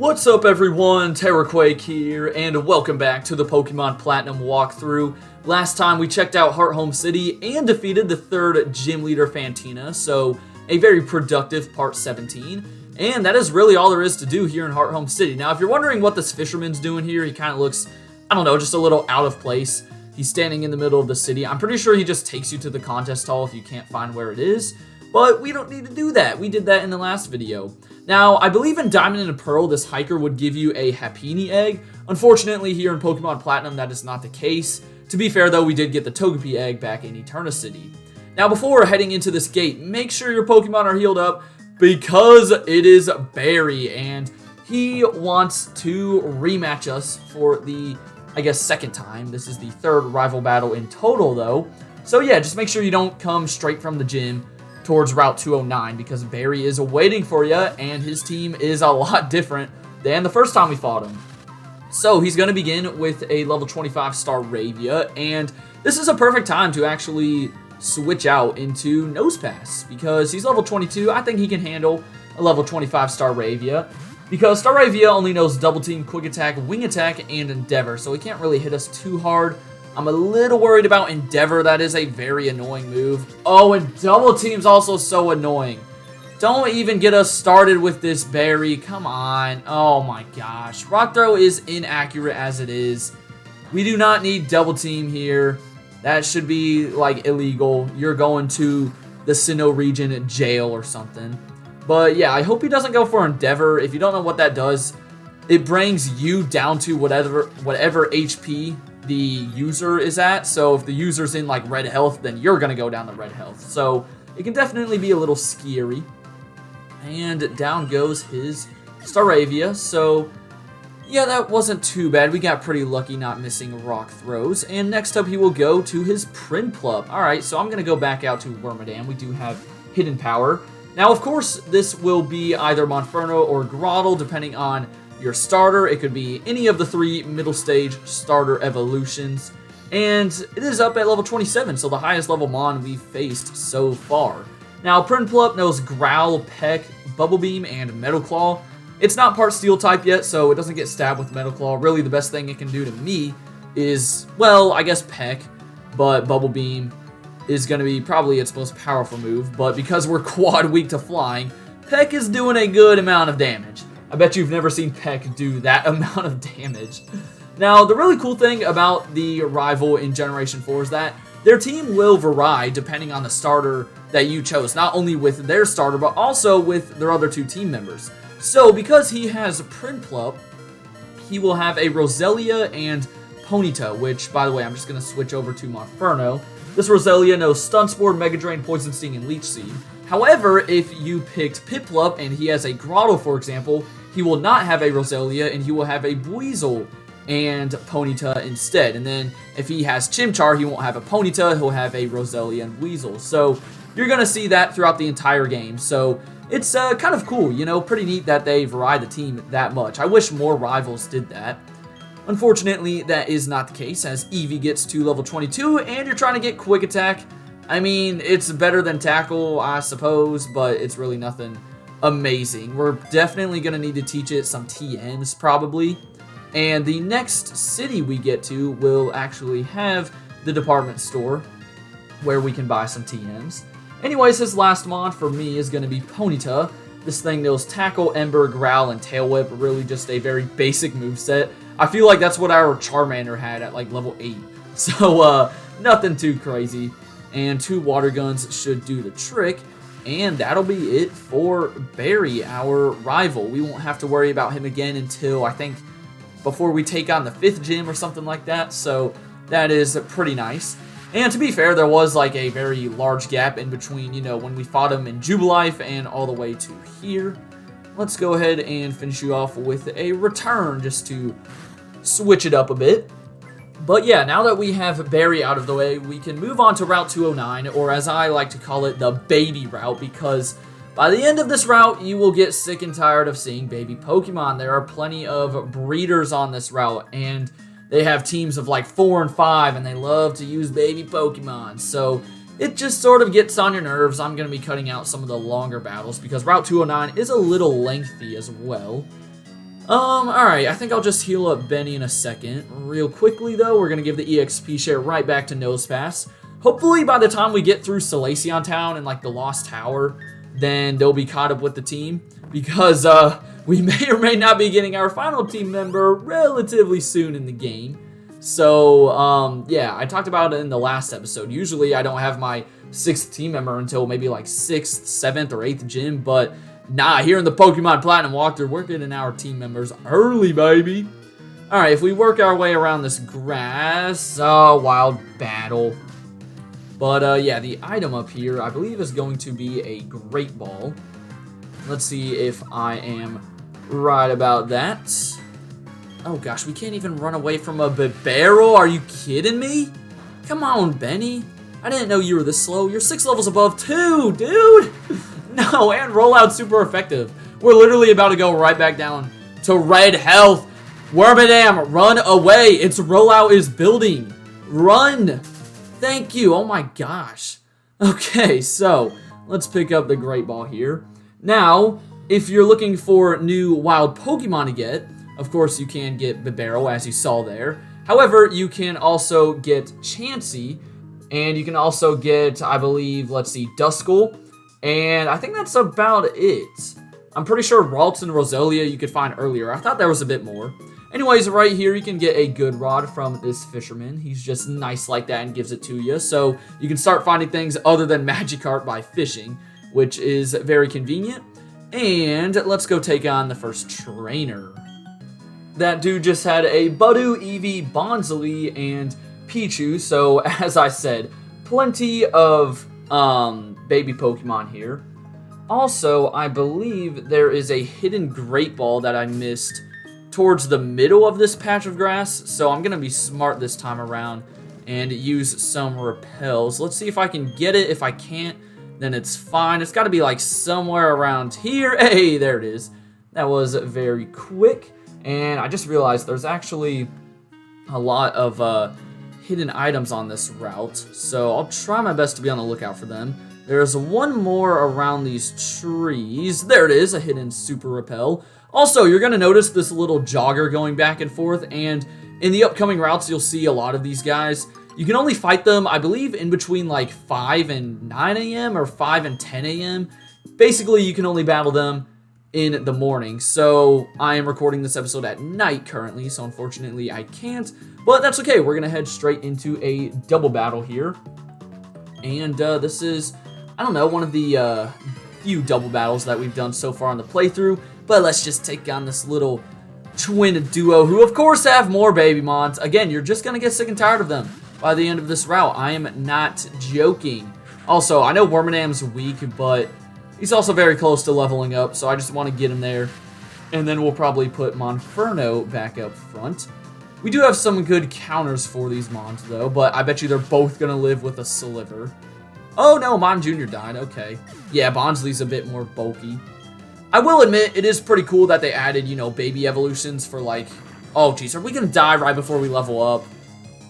What's up everyone, TerraQuake here, and welcome back to the Pokemon Platinum walkthrough. Last time we checked out Hearthome City and defeated the third gym leader Fantina, so a very productive part 17. And that is really all there is to do here in Hearthome City. Now if you're wondering what this fisherman's doing here, he kind of looks, I don't know, just a little out of place. He's standing in the middle of the city. I'm pretty sure he just takes you to the contest hall if you can't find where it is. But we don't need to do that. We did that in the last video. Now, I believe in Diamond and Pearl, this hiker would give you a Happiny egg. Unfortunately, here in Pokemon Platinum, that is not the case. To be fair, though, we did get the Togepi egg back in Eternicity. Now, before heading into this gate, make sure your Pokemon are healed up because it is Barry, and he wants to rematch us for the, I guess, second time. This is the third rival battle in total, though. So yeah, just make sure you don't come straight from the gym towards Route 209 because Barry is waiting for you and his team is a lot different than the first time we fought him. So he's going to begin with a level 25 Staravia, and this is a perfect time to actually switch out into Nosepass because he's level 22. I think he can handle a level 25 Staravia because Staravia only knows Double Team, Quick Attack, Wing Attack, and Endeavor, so he can't really hit us too hard. I'm a little worried about Endeavor. That is a very annoying move. Oh, and Double Team's also so annoying. Don't even get us started with this Barry. Come on. Oh my gosh. Rock Throw is inaccurate as it is. We do not need Double Team here. That should be, like, illegal. You're going to the Sinnoh region jail or something. But yeah, I hope he doesn't go for Endeavor. If you don't know what that does, it brings you down to whatever HP the user is at. So if the user's in like red health, then you're gonna go down to red health. So it can definitely be a little scary. And down goes his Staravia. So yeah, that wasn't too bad. We got pretty lucky not missing rock throws. And next up he will go to his Prinplup. Alright, so I'm gonna go back out to Wormadam. We do have Hidden Power. Now of course this will be either Monferno or Grotle depending on your starter. It could be any of the three middle stage starter evolutions, and it is up at level 27, so the highest level Mon we've faced so far. Now Prinplup knows Growl, Peck, Bubble Beam, and Metal Claw. It's not part Steel type yet, so it doesn't get stabbed with Metal Claw. Really the best thing it can do to me is, well, I guess Peck, but Bubble Beam is going to be probably its most powerful move, but because we're quad weak to flying, Peck is doing a good amount of damage. I bet you've never seen Peck do that amount of damage. Now, the really cool thing about the rival in Generation 4 is that their team will vary depending on the starter that you chose. Not only with their starter, but also with their other two team members. So, because he has Prinplup, he will have a Roselia and Ponyta, which, by the way, I'm just going to switch over to Monferno. This Roselia knows Stun Spore, Mega Drain, Poison Sting, and Leech Seed. However, if you picked Piplup and he has a Grotle, for example, he will not have a Roselia and he will have a Buizel and Ponyta instead. And then if he has Chimchar, he won't have a Ponyta, he'll have a Roselia and Weasel. So you're going to see that throughout the entire game. So it's kind of cool, you know, pretty neat that they vary the team that much. I wish more rivals did that. Unfortunately, that is not the case as Eevee gets to level 22 and you're trying to get Quick Attack. I mean, it's better than Tackle, I suppose, but it's really nothing amazing. We're definitely going to need to teach it some TMs, probably. And the next city we get to will actually have the department store where we can buy some TMs. Anyways, his last mon for me is going to be Ponyta. This thing knows Tackle, Ember, Growl, and Tail Whip. Really just a very basic moveset. I feel like that's what our Charmander had at like level 8. So, nothing too crazy. And 2 water guns should do the trick. And that'll be it for Barry, our rival. We won't have to worry about him again until, I think, before we take on the 5th gym or something like that. So that is pretty nice. And to be fair, there was like a very large gap in between, you know, when we fought him in Jubilife and all the way to here. Let's go ahead and finish you off with a return just to switch it up a bit. But yeah, now that we have Barry out of the way, we can move on to Route 209, or as I like to call it, the baby route, because by the end of this route, you will get sick and tired of seeing baby Pokemon. There are plenty of breeders on this route, and they have teams of like 4 and 5, and they love to use baby Pokemon. So it just sort of gets on your nerves. I'm going to be cutting out some of the longer battles because Route 209 is a little lengthy as well. Alright, I think I'll just heal up Benny in a second. Real quickly, though, we're gonna give the EXP share right back to Nosepass. Hopefully, by the time we get through Salacion Town and, like, the Lost Tower, then they'll be caught up with the team. Because, we may or may not be getting our final team member relatively soon in the game. So, yeah, I talked about it in the last episode. Usually, I don't have my 6th team member until maybe, like, 6th, 7th, or 8th gym, but nah, here in the Pokemon Platinum walkthrough, we're getting our team members early, baby. Alright, if we work our way around this grass, wild battle. But, yeah, the item up here, I believe, is going to be a Great Ball. Let's see if I am right about that. Oh, gosh, we can't even run away from a Bibarel. Are you kidding me? Come on, Benny. I didn't know you were this slow. You're 6 levels above, too, dude. No, and rollout super effective. We're literally about to go right back down to red health. Wormadam, run away. Its rollout is building. Run. Thank you. Oh my gosh. Okay, so let's pick up the Great Ball here. Now, if you're looking for new wild Pokemon to get, of course you can get Bibarel, as you saw there. However, you can also get Chansey, and you can also get, I believe, let's see, Duskull. And I think that's about it. I'm pretty sure Ralts and Roselia you could find earlier. I thought there was a bit more. Anyways, right here you can get a good rod from this fisherman. He's just nice like that and gives it to you. So you can start finding things other than Magikarp by fishing, which is very convenient. And let's go take on the first trainer. That dude just had a Budew, Eevee, Bonsly, and Pichu. So as I said, plenty of baby Pokemon here. Also, I believe there is a hidden Great Ball that I missed towards the middle of this patch of grass, so I'm gonna be smart this time around and use some repels. Let's see if I can get it. If I can't, then it's fine. It's gotta be like somewhere around here. Hey, there it is. That was very quick, and I just realized there's actually a lot of hidden items on this route, so I'll try my best to be on the lookout for them. There's one more around these trees. There it is, a hidden Super Repel. Also, you're going to notice this little jogger going back and forth, and in the upcoming routes, you'll see a lot of these guys. You can only fight them, I believe, in between like 5 and 9 a.m. or 5 and 10 a.m. Basically, you can only battle them in the morning. So I am recording this episode at night currently, so unfortunately I can't. But that's okay, we're going to head straight into a double battle here. And this is, I don't know, one of the few double battles that we've done so far on the playthrough. But let's just take on this little twin duo who, of course, have more baby mons. Again, you're just going to get sick and tired of them by the end of this route. I am not joking. Also, I know Wormadam's weak, but he's also very close to leveling up, so I just want to get him there. And then we'll probably put Monferno back up front. We do have some good counters for these mons, though, but I bet you they're both going to live with a Sliver. Oh, no, Mon Jr. died. Okay. Yeah, Bonsly's a bit more bulky. I will admit, it is pretty cool that they added, you know, baby evolutions for, like... Oh, jeez, are we going to die right before we level up?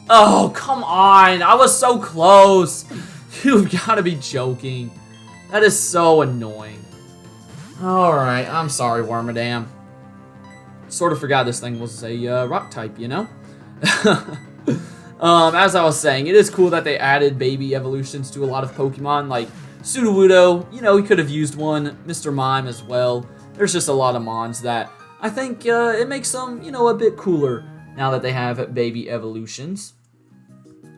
Oh, come on. I was so close. You've got to be joking. That is so annoying. Alright, I'm sorry, Wormadam. Sort of forgot this thing was a rock type, you know? As I was saying, it is cool that they added baby evolutions to a lot of Pokemon, like Sudowoodo, you know, he could have used one, Mr. Mime as well. There's just a lot of mons that I think it makes them, you know, a bit cooler now that they have baby evolutions.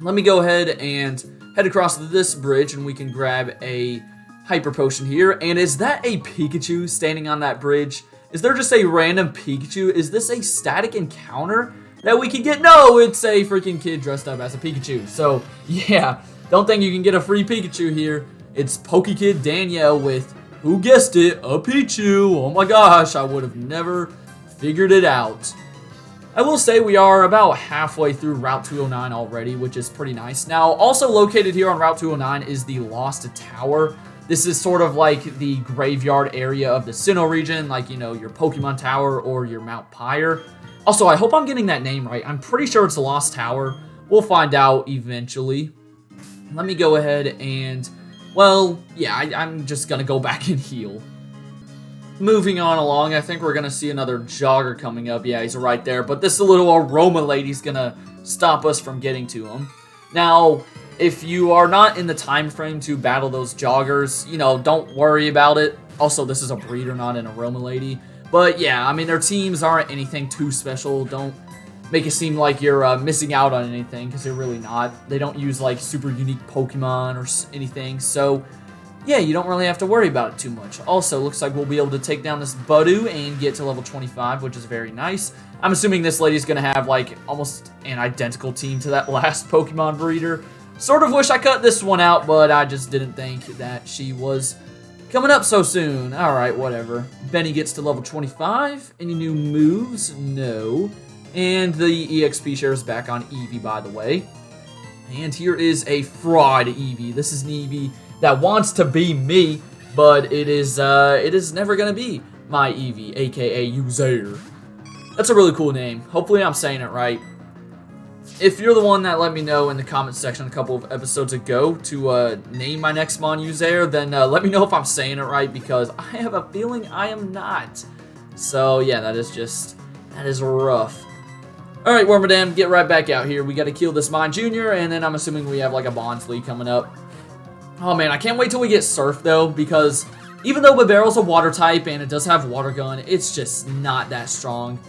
Let me go ahead and head across this bridge and we can grab a Hyper Potion here. And is that a Pikachu standing on that bridge? Is there just a random Pikachu? Is this a static encounter that we can get? No, it's a freaking kid dressed up as a Pikachu. So, yeah, don't think you can get a free Pikachu here. It's Pokekid Danielle with, who guessed it, a Pichu. Oh my gosh, I would have never figured it out. I will say we are about halfway through Route 209 already, which is pretty nice. Now, also located here on Route 209 is the Lost Tower. This is sort of like the graveyard area of the Sinnoh region, like, you know, your Pokemon Tower or your Mount Pyre. Also, I hope I'm getting that name right. I'm pretty sure it's the Lost Tower. We'll find out eventually. Let me go ahead and, well, yeah, I'm just going to go back and heal. moving on along, I think we're going to see another jogger coming up. Yeah, he's right there. But this little aroma lady's going to stop us from getting to him. Now, if you are not in the time frame to battle those joggers, you know, don't worry about it. Also, this is a breeder, not an aroma lady. But yeah, I mean, their teams aren't anything too special. Don't make it seem like you're missing out on anything, because they're really not. They don't use, like, super unique Pokemon or anything. So, yeah, you don't really have to worry about it too much. Also, looks like we'll be able to take down this Budew and get to level 25, which is very nice. I'm assuming this lady's going to have, like, almost an identical team to that last Pokemon breeder. Sort of wish I cut this one out, but I just didn't think that she was coming up so soon. Alright, whatever. Benny gets to level 25. Any new moves? No. And the EXP share is back on Eevee, by the way. And here is a fraud Eevee. This is an Eevee that wants to be me, but it is never going to be my Eevee, aka Uzair. That's a really cool name. Hopefully I'm saying it right. If you're the one that let me know in the comments section a couple of episodes ago to name my next Mon Uzair, then let me know if I'm saying it right, because I have a feeling I am not. So yeah, that is rough. Alright, Wormadam, get right back out here. We got to kill this Mon Jr., and then I'm assuming we have like a Bonsly coming up. Oh man, I can't wait till we get Surf though, because even though Bibarel's a water type and it does have Water Gun, it's just not that strong.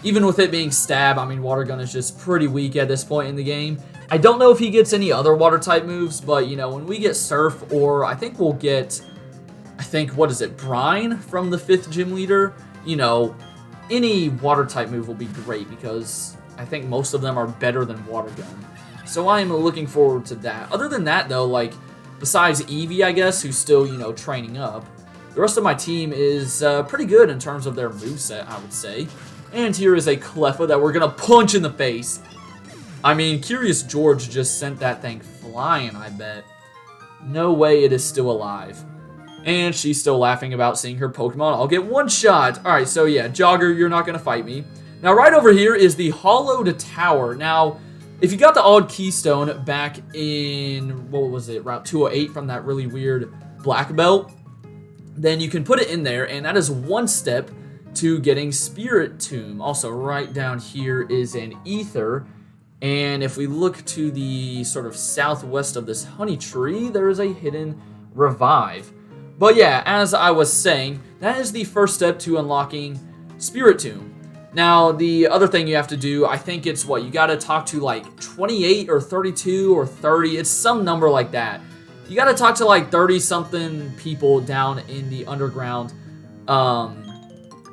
Even with it being Stab, I mean, Water Gun is just pretty weak at this point in the game. I don't know if he gets any other water type moves, but you know, when we get Surf, or I think we'll get, what is it, Brine from the 5th gym leader, you know, any water type move will be great, because I think most of them are better than Water Gun. So I am looking forward to that. Other than that though, like, besides Eevee, I guess, who's still, you know, training up, the rest of my team is pretty good in terms of their moveset, I would say. And here is a Cleffa that we're going to punch in the face. I mean, Curious George just sent that thing flying, I bet. No way it is still alive. And she's still laughing about seeing her Pokemon. I'll get one shot. Alright, so yeah, Jogger, you're not going to fight me. Now, right over here is the Hollowed Tower. Now, if you got the Odd Keystone back in, what was it, Route 208 from that really weird black belt, then you can put it in there, and that is one step to getting Spiritomb. Also, right down here is an Ether, and if we look to the sort of southwest of this honey tree, there is a hidden Revive. But yeah, as I was saying, that is the first step to unlocking Spiritomb. Now, the other thing you have to do, I think it's what, you gotta talk to like 28 or 32 or 30, it's some number like that. You gotta talk to like 30-something people down in the underground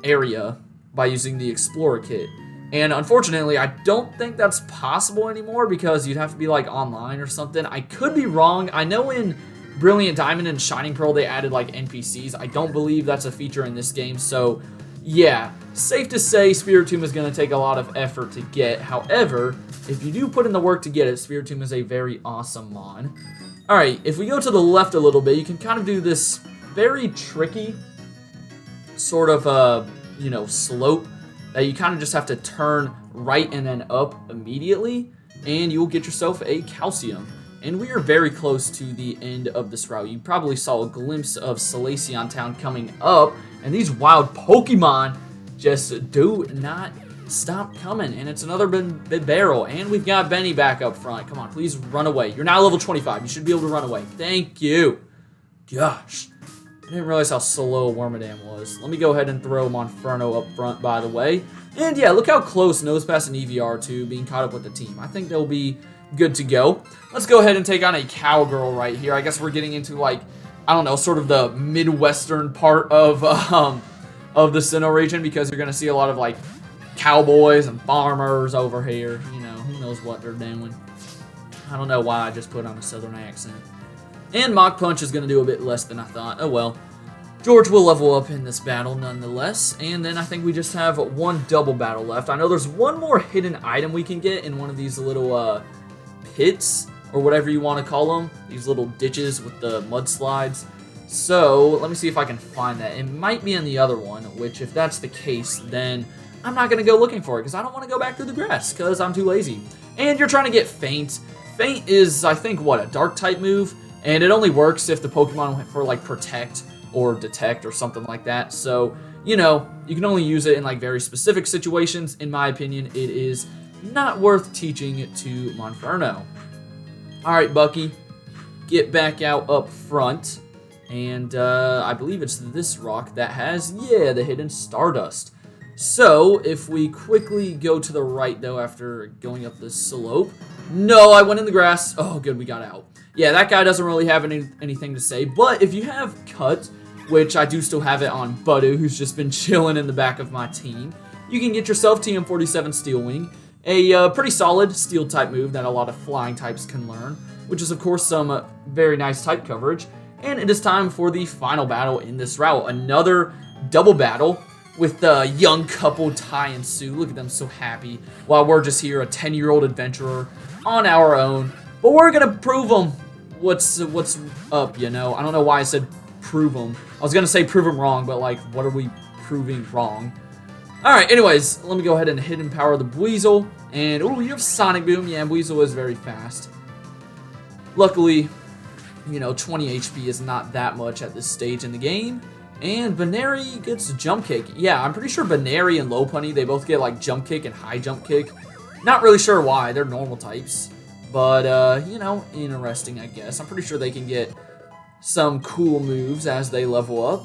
area by using the Explorer Kit. And unfortunately, I don't think that's possible anymore, because you'd have to be like online or something. I could be wrong. I know in Brilliant Diamond and Shining Pearl they added like NPCs. I don't believe that's a feature in this game, so yeah, safe to say Spiritomb is going to take a lot of effort to get. However, if you do put in the work to get it, Spiritomb is a very awesome Mon. Alright, if we go to the left a little bit, you can kind of do this very tricky sort of, you know, slope that you kind of just have to turn right and then up immediately, and you'll get yourself a Calcium. And we are very close to the end of this route. You probably saw a glimpse of Salacion Town coming up, and these wild Pokemon just do not stop coming. And it's another Bibarel, and we've got Benny back up front. Come on, please run away. You're now level 25. You should be able to run away. Thank you. Gosh. I didn't realize how slow Wormadam was. Let me go ahead and throw Monferno up front, by the way. And yeah, look how close Nosepass and Eevee are to being caught up with the team. I think they'll be good to go. Let's go ahead and take on a Cowgirl right here. I guess we're getting into, like, I don't know, sort of the Midwestern part of the Sinnoh region, because you're going to see a lot of, like, cowboys and farmers over here. You know, who knows what they're doing. I don't know why I just put on a southern accent. And Mach Punch is going to do a bit less than I thought. Oh well. George will level up in this battle nonetheless. And then I think we just have one double battle left. I know there's one more hidden item we can get in one of these little pits, or whatever you want to call them. These little ditches with the mudslides. So, let me see if I can find that. It might be in the other one, which if that's the case, then I'm not going to go looking for it, because I don't want to go back through the grass, because I'm too lazy. And you're trying to get Feint. Feint is, I think, what, a dark type move? And it only works if the Pokemon went for, like, Protect or detect or something like that. So, you know, you can only use it in like very specific situations. In my opinion, it is not worth teaching it to Monferno. All right, Bucky, get back out up front. And I believe it's this rock that has, yeah, the hidden Stardust. So, if we quickly go to the right, though, after going up this slope. No, I went in the grass. Oh, good, we got out. Yeah, that guy doesn't really have anything to say. But if you have Cut, which I do still have it on Budu, who's just been chilling in the back of my team, you can get yourself TM47 Steel Wing, a pretty solid Steel-type move that a lot of flying types can learn, which is, of course, some very nice type coverage. And it is time for the final battle in this route. Another double battle with the young couple Tai and Sue. Look at them so happy. While we're just here, a 10-year-old adventurer on our own. But we're going to prove them what's up, you know. I don't know why I said prove them. I was going to say prove them wrong, but like, what are we proving wrong? Alright, anyways, let me go ahead and hidden power the Buizel. And, oh, you have Sonic Boom. Yeah, Buizel is very fast. Luckily, you know, 20 HP is not that much at this stage in the game. And Baneri gets Jump Kick. Yeah, I'm pretty sure Baneri and Lopunny, they both get like Jump Kick and High Jump Kick. Not really sure why, they're normal types. But, you know, interesting, I guess. I'm pretty sure they can get some cool moves as they level up.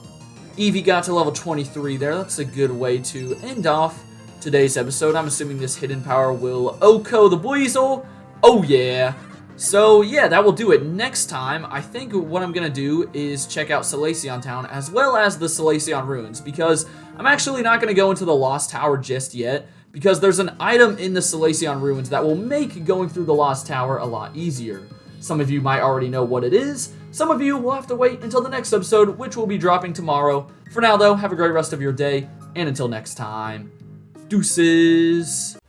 Eevee got to level 23 there. That's a good way to end off today's episode. I'm assuming this hidden power will OHKO the Buizel. Oh, yeah. So, yeah, that will do it. Next time, I think what I'm going to do is check out Solaceon Town as well as the Solaceon Ruins, because I'm actually not going to go into the Lost Tower just yet, because there's an item in the Solaceon Ruins that will make going through the Lost Tower a lot easier. Some of you might already know what it is. Some of you will have to wait until the next episode, which will be dropping tomorrow. For now, though, have a great rest of your day, and until next time, deuces!